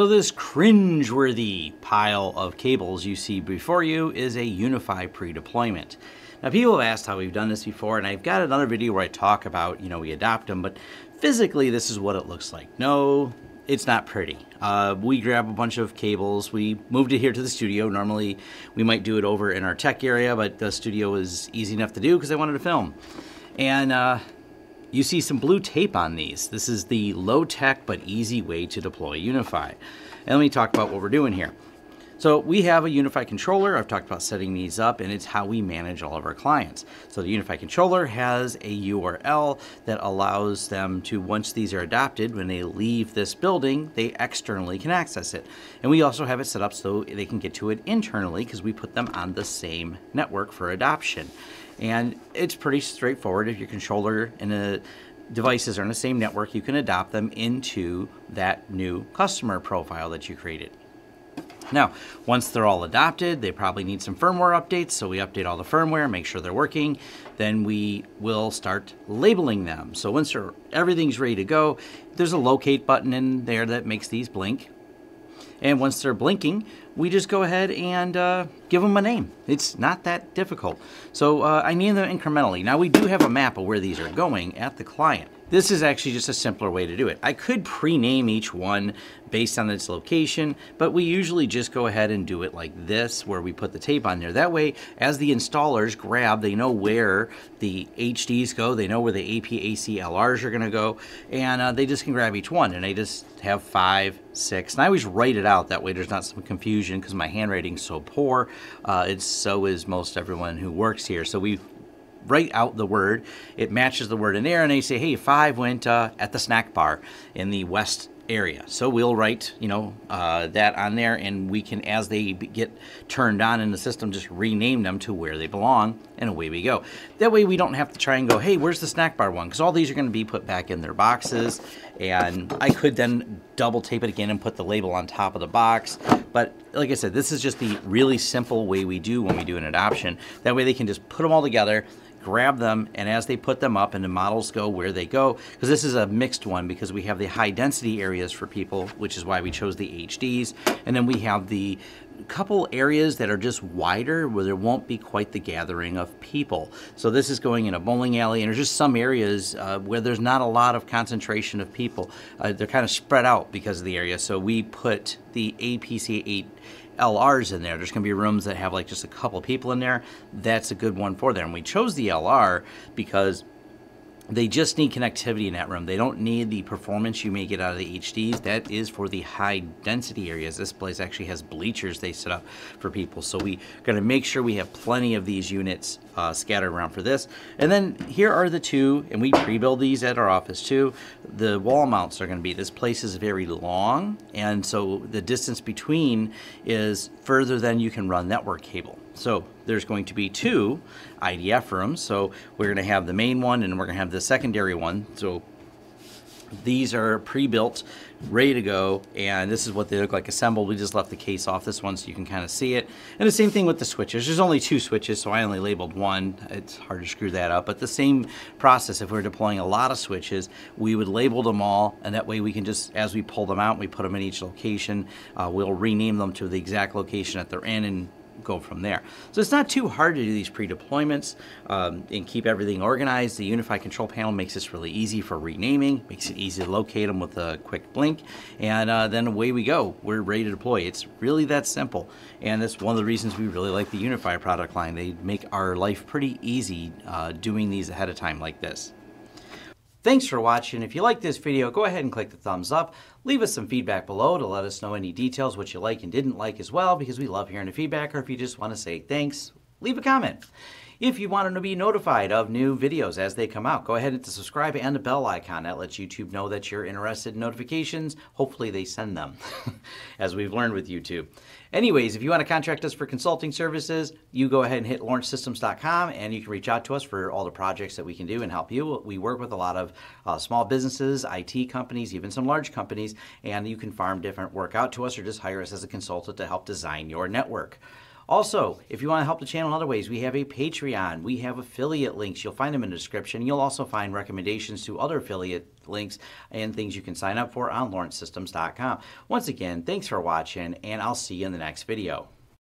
So this cringe-worthy pile of cables you see before you is a UniFi pre-deployment. Now people have asked how we've done this before, and I've got another video where I talk about, we adopt them, but physically this is what it looks like. No, it's not pretty. We grab a bunch of cables, we moved it here to the studio. Normally we might do it over in our tech area, but the studio is easy enough to do because I wanted to film. And you see some blue tape on these. This is the low-tech but easy way to deploy UniFi. And let me talk about what we're doing here. So we have a UniFi controller. I've talked about setting these up, and it's how we manage all of our clients. So the UniFi controller has a URL that allows them to, once these are adopted, when they leave this building, they externally can access it. And we also have it set up so they can get to it internally because we put them on the same network for adoption. And it's pretty straightforward. If your controller and the devices are on the same network, you can adopt them into that new customer profile that you created. Now, once they're all adopted, they probably need some firmware updates, so we update all the firmware, make sure they're working. Then we will start labeling them. So once everything's ready to go, there's a locate button in there that makes these blink. And once they're blinking, we just go ahead and give them a name. It's not that difficult. So I name them incrementally. Now we do have a map of where these are going at the client. This is actually just a simpler way to do it. I could pre-name each one based on its location, but we usually just go ahead and do it like this, where we put the tape on there. That way, as the installers grab, they know where the HDs go, they know where the AP/AC LRs are gonna go, and they just can grab each one, and they just have 5, 6, and I always write it out, that way there's not some confusion, because my handwriting's so poor. So is most everyone who works here. So we write out the word, it matches the word in there, and they say, hey, 5 went at the snack bar in the west area. So we'll write, that on there, and we can, as they get turned on in the system, just rename them to where they belong, and away we go. That way we don't have to try and go, hey, where's the snack bar one? Because all these are going to be put back in their boxes, and I could then double tape it again and put the label on top of the box. But like I said, this is just the really simple way we do when we do an adoption. That way they can just put them all together, grab them, and as they put them up and the models go where they go, because this is a mixed one because we have the high density areas for people, which is why we chose the HDs, and then we have the couple areas that are just wider where there won't be quite the gathering of people. So this is going in a bowling alley, and there's just some areas where there's not a lot of concentration of people. They're kind of spread out because of the area, so we put the APC8 LRs in there. There's going to be rooms that have like just a couple people in there. That's a good one for them. We chose the LR because they just need connectivity in that room. They don't need the performance you may get out of the HDs. That is for the high density areas. This place actually has bleachers they set up for people. So we're going to make sure we have plenty of these units scattered around for this. And then here are the two, and we pre-build these at our office too. The wall mounts are going to be, this place is very long, and so the distance between is further than you can run network cable. So there's going to be 2 IDF rooms. So we're going to have the main one, and we're going to have the secondary one. So these are pre-built, ready to go, and this is what they look like assembled. We just left the case off this one so you can kind of see it. And the same thing with the switches. There's only 2 switches, so I only labeled 1. It's hard to screw that up, but the same process. If we're deploying a lot of switches, we would label them all, and that way we can just, as we pull them out, we put them in each location. We'll rename them to the exact location that they're in and go from there. So it's not too hard to do these pre-deployments and keep everything organized. The UniFi control panel makes this really easy for renaming, makes it easy to locate them with a quick blink, and then away we go. We're ready to deploy. It's really that simple, and that's one of the reasons we really like the UniFi product line. They make our life pretty easy doing these ahead of time like this. Thanks for watching. If you like this video, go ahead and click the thumbs up. Leave us some feedback below to let us know any details, what you like and didn't like as well, because we love hearing the feedback. Or if you just want to say thanks, leave a comment. If you want to be notified of new videos as they come out, go ahead and hit the subscribe and the bell icon. That lets YouTube know that you're interested in notifications. Hopefully they send them, as we've learned with YouTube. Anyways, if you want to contract us for consulting services, you go ahead and hit lawrencesystems.com, and you can reach out to us for all the projects that we can do and help you. We work with a lot of small businesses, IT companies, even some large companies, and you can farm different work out to us or just hire us as a consultant to help design your network. Also, if you want to help the channel in other ways, we have a Patreon. We have affiliate links. You'll find them in the description. You'll also find recommendations to other affiliate links and things you can sign up for on lawrencesystems.com. Once again, thanks for watching, and I'll see you in the next video.